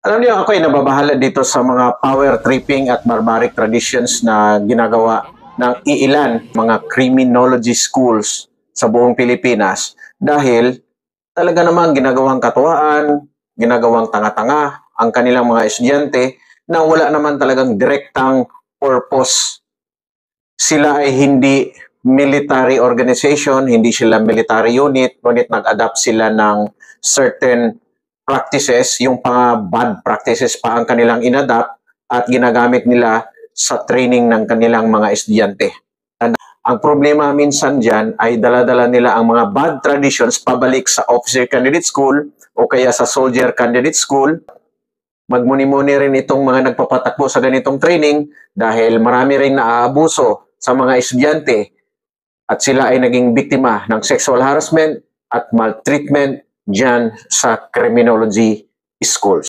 Alam niyo, ako ay nababahala dito sa mga power tripping at barbaric traditions na ginagawa ng iilan mga criminology schools sa buong Pilipinas dahil talaga namang ginagawang katuwaan, ginagawang tanga-tanga ang kanilang mga estudyante na wala naman talagang direktang purpose. Sila ay hindi military organization, hindi sila military unit, ngunit nag-adapt sila ng certain practices, yung mga bad practices pa ang kanilang inadapt at ginagamit nila sa training ng kanilang mga estudyante. Ang problema minsan dyan ay dala-dala nila ang mga bad traditions pabalik sa officer candidate school o kaya sa soldier candidate school. Magmuni-muni rin itong mga nagpapatakbo sa ganitong training dahil marami rin naaabuso sa mga estudyante at sila ay naging biktima ng sexual harassment at maltreatment dyan sa criminology schools.